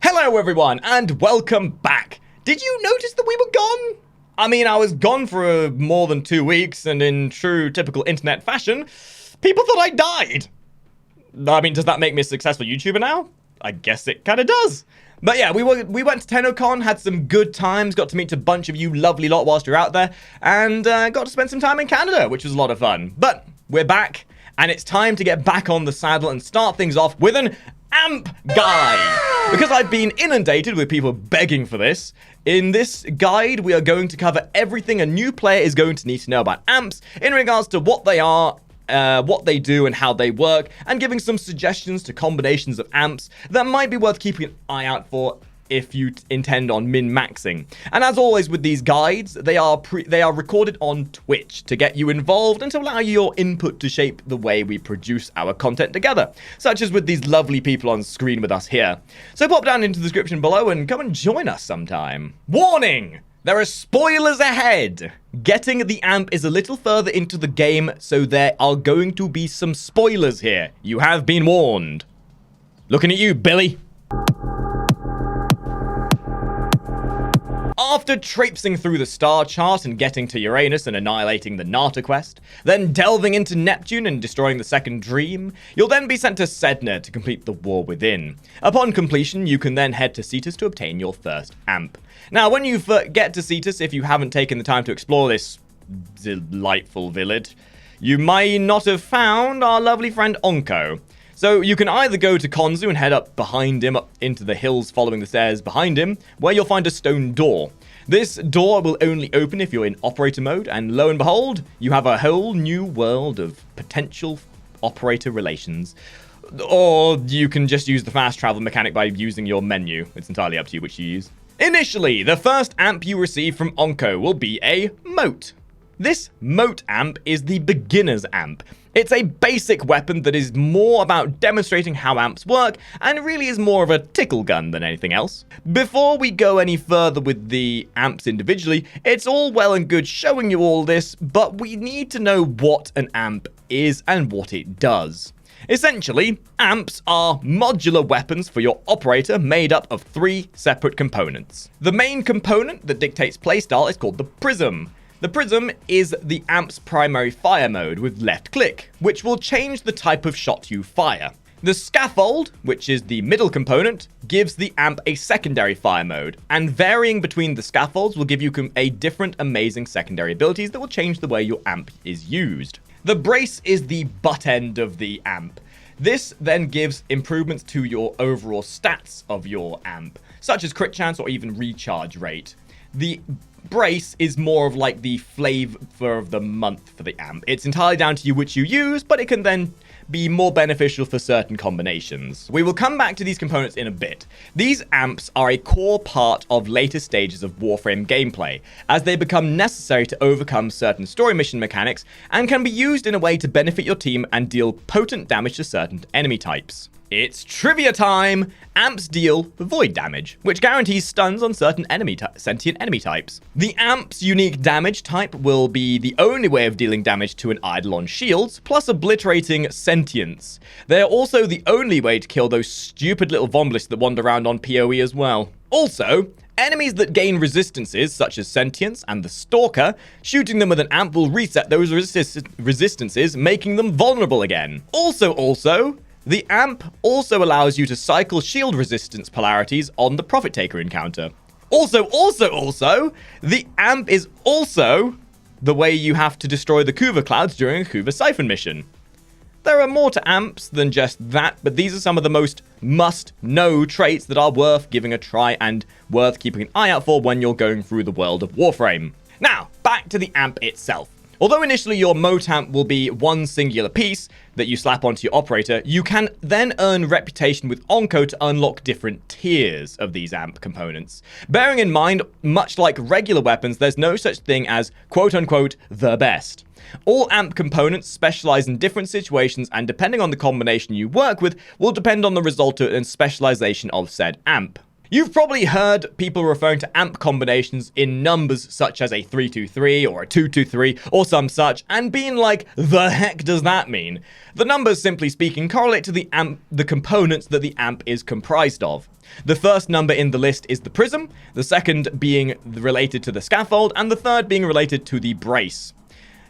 Hello everyone and welcome back. Did you notice that we were gone? I mean, I was gone for more than 2 weeks, and in true typical internet fashion, people thought I died. I mean, does that make me a successful YouTuber now? I guess it kind of does. But yeah, we went to TennoCon, had some good times, got to meet a bunch of you lovely lot whilst you're out there, and got to spend some time in Canada, which was a lot of fun. But we're back, and it's time to get back on the saddle and start things off with an amp guide. Because I've been inundated with people begging for this, in this guide we are going to cover everything a new player is going to need to know about amps in regards to what they are, what they do and how they work, and giving some suggestions to combinations of amps that might be worth keeping an eye out for if you intend on min-maxing. And as always with these guides, they are recorded on Twitch to get you involved and to allow you your input to shape the way we produce our content together, such as with these lovely people on screen with us here. So pop down into the description below and come and join us sometime. Warning! There are spoilers ahead! Getting the amp is a little further into the game, so there are going to be some spoilers here. You have been warned. Looking at you, Billy. After traipsing through the star chart and getting to Uranus and annihilating the Nata quest, then delving into Neptune and destroying the second dream, you'll then be sent to Sedna to complete the War Within. Upon completion, you can then head to Cetus to obtain your first amp. Now, when you get to Cetus, if you haven't taken the time to explore this delightful village, you might not have found our lovely friend Onko. So you can either go to Konzu and head up behind him, up into the hills following the stairs behind him, where you'll find a stone door. This door will only open if you're in operator mode, and lo and behold, you have a whole new world of potential operator relations. Or you can just use the fast travel mechanic by using your menu. It's entirely up to you which you use. Initially, the first amp you receive from Onko will be a moat. This moat amp is the beginner's amp. It's a basic weapon that is more about demonstrating how amps work and really is more of a tickle gun than anything else. Before we go any further with the amps individually, it's all well and good showing you all this, but we need to know what an amp is and what it does. Essentially, amps are modular weapons for your operator made up of 3 separate components. The main component that dictates playstyle is called the prism. The prism is the amp's primary fire mode with left click, which will change the type of shot you fire. The scaffold, which is the middle component, gives the amp a secondary fire mode, and varying between the scaffolds will give you a different amazing secondary abilities that will change the way your amp is used. The brace is the butt end of the amp. This then gives improvements to your overall stats of your amp, such as crit chance or even recharge rate. The brace is more of like the flavor of the month for the amp. It's entirely down to you which you use, but it can then be more beneficial for certain combinations. We will come back to these components in a bit. These amps are a core part of later stages of Warframe gameplay, as they become necessary to overcome certain story mission mechanics and can be used in a way to benefit your team and deal potent damage to certain enemy types. It's trivia time! Amps deal void damage, which guarantees stuns on certain sentient enemy types. The amp's unique damage type will be the only way of dealing damage to an idol on shields, plus obliterating sentience. They are also the only way to kill those stupid little Vomblists that wander around on PoE as well. Also, enemies that gain resistances, such as Sentience and the Stalker, shooting them with an amp will reset those resistances, making them vulnerable again. Also, the amp also allows you to cycle shield resistance polarities on the Profit Taker encounter. Also, the amp is also the way you have to destroy the Kuva clouds during a Kuva Siphon mission. There are more to amps than just that, but these are some of the most must-know traits that are worth giving a try and worth keeping an eye out for when you're going through the world of Warframe. Now, back to the amp itself. Although initially your moat amp will be one singular piece that you slap onto your operator, you can then earn reputation with Onko to unlock different tiers of these amp components. Bearing in mind, much like regular weapons, there's no such thing as quote-unquote the best. All amp components specialize in different situations, and depending on the combination you work with, will depend on the result and specialization of said amp. You've probably heard people referring to amp combinations in numbers such as a 323 or a 223 or some such, and being like, the heck does that mean? The numbers, simply speaking, correlate to the components that the amp is comprised of. The first number in the list is the prism, the second being related to the scaffold, and the third being related to the brace.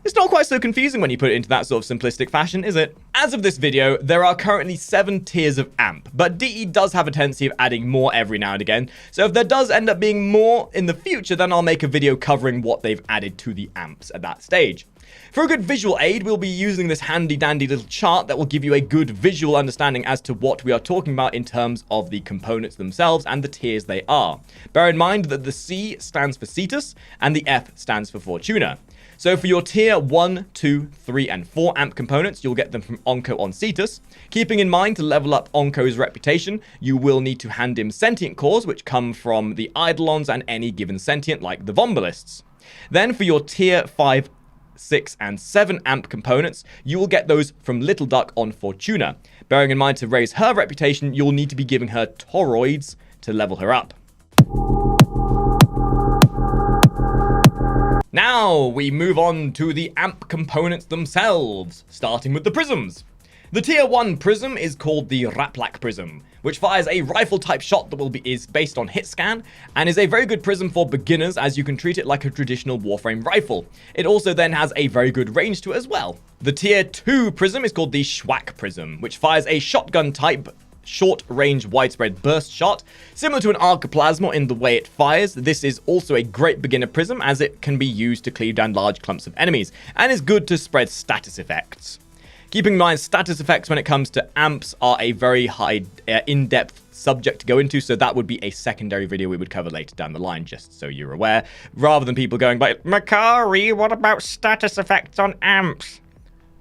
It's not quite so confusing when you put it into that sort of simplistic fashion, is it? As of this video, there are currently 7 tiers of amp, but DE does have a tendency of adding more every now and again, so if there does end up being more in the future, then I'll make a video covering what they've added to the amps at that stage. For a good visual aid, we'll be using this handy dandy little chart that will give you a good visual understanding as to what we are talking about in terms of the components themselves and the tiers they are. Bear in mind that the C stands for Cetus and the F stands for Fortuna. So for your tier 1, 2, 3, and 4 amp components, you'll get them from Onco on Cetus. Keeping in mind to level up Onco's reputation, you will need to hand him sentient cores, which come from the Eidolons and any given sentient like the Vombalists. Then for your tier 5, 6, and 7 amp components, you will get those from Little Duck on Fortuna. Bearing in mind to raise her reputation, you'll need to be giving her toroids to level her up. Now we move on to the amp components themselves, starting with the prisms. The tier 1 prism is called the Raplak Prism, which fires a rifle-type shot that is based on hit scan, and is a very good prism for beginners as you can treat it like a traditional Warframe rifle. It also then has a very good range to it as well. The tier 2 prism is called the Schwack Prism, which fires a shotgun-type short-range widespread burst shot. Similar to an Arcoplasma in the way it fires, this is also a great beginner prism as it can be used to cleave down large clumps of enemies, and is good to spread status effects. Keeping in mind, status effects when it comes to amps are a very high, in-depth subject to go into, so that would be a secondary video we would cover later down the line, just so you're aware, rather than people going by, Makari, what about status effects on amps?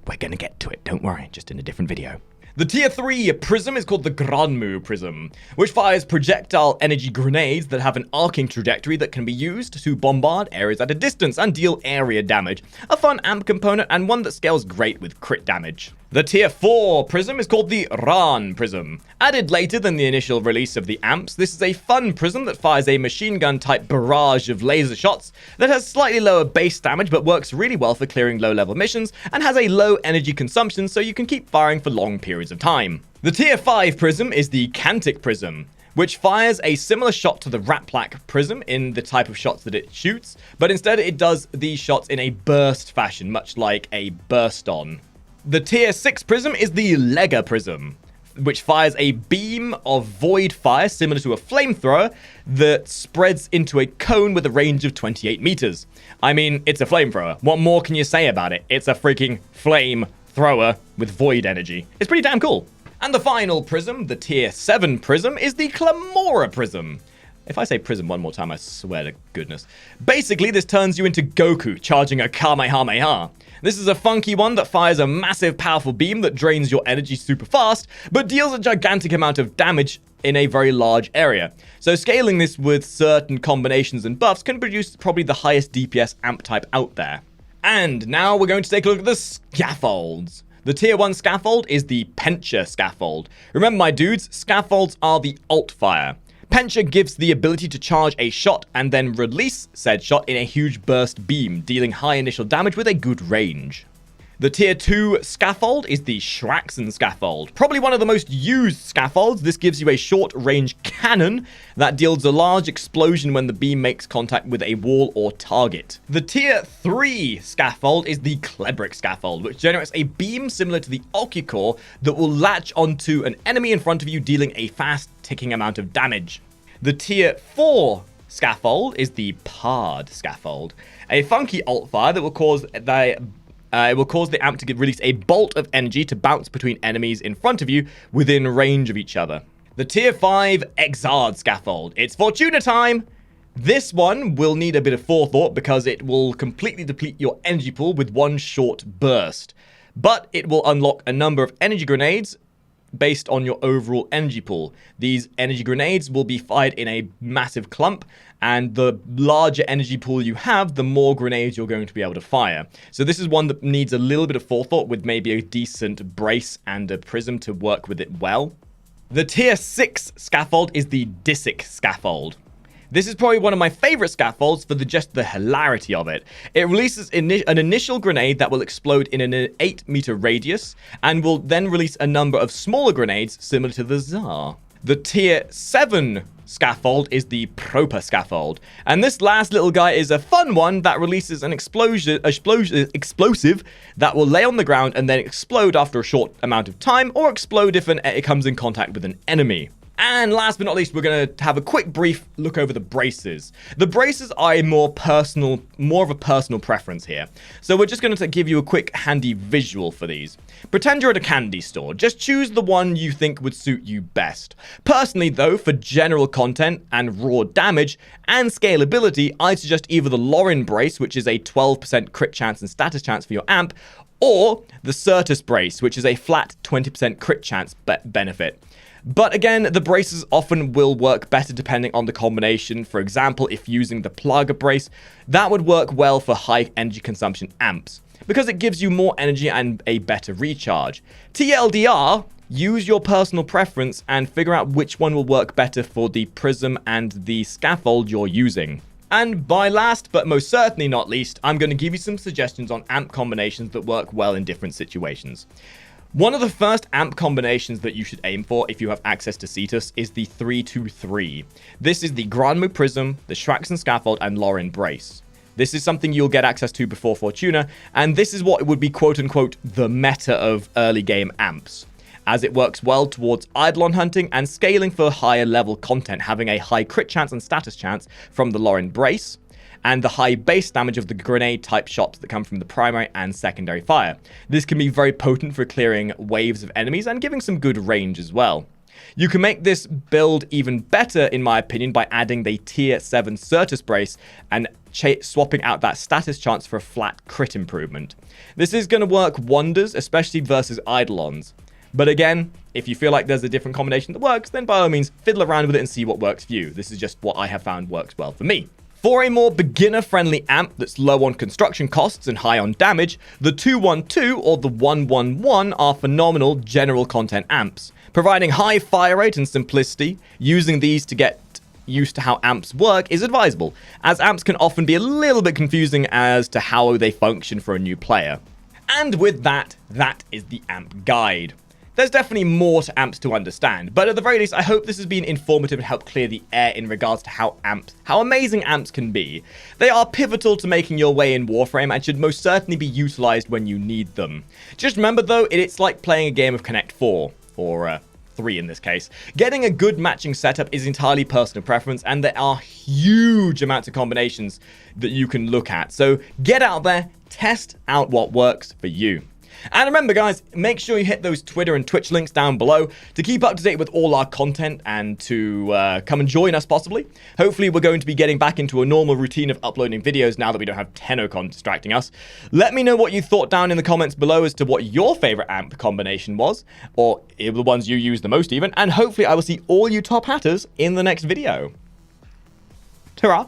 We're gonna get to it, don't worry, just in a different video. The tier 3 prism is called the Granmu Prism, which fires projectile energy grenades that have an arcing trajectory that can be used to bombard areas at a distance and deal area damage. A fun amp component and one that scales great with crit damage. The tier 4 prism is called the Rahn Prism. Added later than the initial release of the amps, this is a fun prism that fires a machine gun type barrage of laser shots that has slightly lower base damage but works really well for clearing low level missions and has a low energy consumption so you can keep firing for long periods of time. The tier 5 prism is the Cantic Prism, which fires a similar shot to the Raplak Prism in the type of shots that it shoots, but instead it does these shots in a burst fashion, much like a burst on. The tier 6 prism is the Lega Prism, which fires a beam of void fire similar to a flamethrower that spreads into a cone with a range of 28 meters. I mean, it's a flamethrower. What more can you say about it? It's a freaking flamethrower with void energy. It's pretty damn cool. And the final prism, the tier 7 prism, is the Klamora Prism. If I say prism one more time, I swear to goodness. Basically, this turns you into Goku charging a Kamehameha. This is a funky one that fires a massive powerful beam that drains your energy super fast, but deals a gigantic amount of damage in a very large area. So scaling this with certain combinations and buffs can produce probably the highest DPS amp type out there. And now we're going to take a look at the scaffolds. The tier 1 scaffold is the Pencha Scaffold. Remember my dudes, scaffolds are the alt fire. Pencha gives the ability to charge a shot and then release said shot in a huge burst beam, dealing high initial damage with a good range. The tier 2 scaffold is the Schwack Scaffold. Probably one of the most used scaffolds. This gives you a short-range cannon that deals a large explosion when the beam makes contact with a wall or target. The tier 3 scaffold is the Klebric Scaffold, which generates a beam similar to the Ocucore that will latch onto an enemy in front of you, dealing a fast-ticking amount of damage. The tier 4 scaffold is the Pard Scaffold, a funky alt fire that will cause the amp to release a bolt of energy to bounce between enemies in front of you within range of each other. The tier 5 Exard Scaffold. It's Fortuna time! This one will need a bit of forethought because it will completely deplete your energy pool with one short burst. But it will unlock a number of energy grenades based on your overall energy pool. These energy grenades will be fired in a massive clump, and the larger energy pool you have, the more grenades you're going to be able to fire. So this is one that needs a little bit of forethought with maybe a decent brace and a prism to work with it well. The tier 6 scaffold is the Dissic Scaffold. This is probably one of my favorite scaffolds for just the hilarity of it. It releases an initial grenade that will explode in an 8-meter radius and will then release a number of smaller grenades similar to the Tsar. The tier 7 scaffold is the Propa Scaffold, and this last little guy is a fun one that releases an explosive that will lay on the ground and then explode after a short amount of time, or explode if it comes in contact with an enemy. And last but not least, we're going to have a quick brief look over the braces. The braces are more of a personal preference here. So we're just going to give you a quick handy visual for these. Pretend you're at a candy store. Just choose the one you think would suit you best. Personally though, for general content and raw damage and scalability, I'd suggest either the Rahn brace, which is a 12% crit chance and status chance for your amp, or the Certus brace, which is a flat 20% crit chance benefit. But again, the braces often will work better depending on the combination. For example, if using the Plaga brace, that would work well for high energy consumption amps, because it gives you more energy and a better recharge. TLDR, use your personal preference and figure out which one will work better for the prism and the scaffold you're using. And by last, but most certainly not least, I'm going to give you some suggestions on amp combinations that work well in different situations. One of the first amp combinations that you should aim for if you have access to Cetus is the 3-2-3. This is the Granmu Prism, the Schwaxen Scaffold, and Rahn Brace. This is something you'll get access to before Fortuna, and this is what would be quote-unquote the meta of early game amps, as it works well towards Eidolon hunting and scaling for higher level content, having a high crit chance and status chance from the Rahn Brace, and the high base damage of the grenade-type shots that come from the primary and secondary fire. This can be very potent for clearing waves of enemies and giving some good range as well. You can make this build even better, in my opinion, by adding the tier 7 Certus brace and swapping out that status chance for a flat crit improvement. This is going to work wonders, especially versus Eidolons. But again, if you feel like there's a different combination that works, then by all means, fiddle around with it and see what works for you. This is just what I have found works well for me. For a more beginner-friendly amp that's low on construction costs and high on damage, the 212 or the 111 are phenomenal general content amps. Providing high fire rate and simplicity, using these to get used to how amps work is advisable, as amps can often be a little bit confusing as to how they function for a new player. And with that, that is the amp guide. There's definitely more to amps to understand, but at the very least, I hope this has been informative and helped clear the air in regards to how amazing amps can be. They are pivotal to making your way in Warframe and should most certainly be utilized when you need them. Just remember though, it's like playing a game of Connect 4, or 3 in this case. Getting a good matching setup is entirely personal preference, and there are huge amounts of combinations that you can look at. So get out there, test out what works for you. And remember guys, make sure you hit those Twitter and Twitch links down below to keep up to date with all our content and to come and join us possibly. Hopefully we're going to be getting back into a normal routine of uploading videos now that we don't have TennoCon distracting us. Let me know what you thought down in the comments below as to what your favorite amp combination was, or the ones you use the most even, and hopefully I will see all you top hatters in the next video. Ta-ra!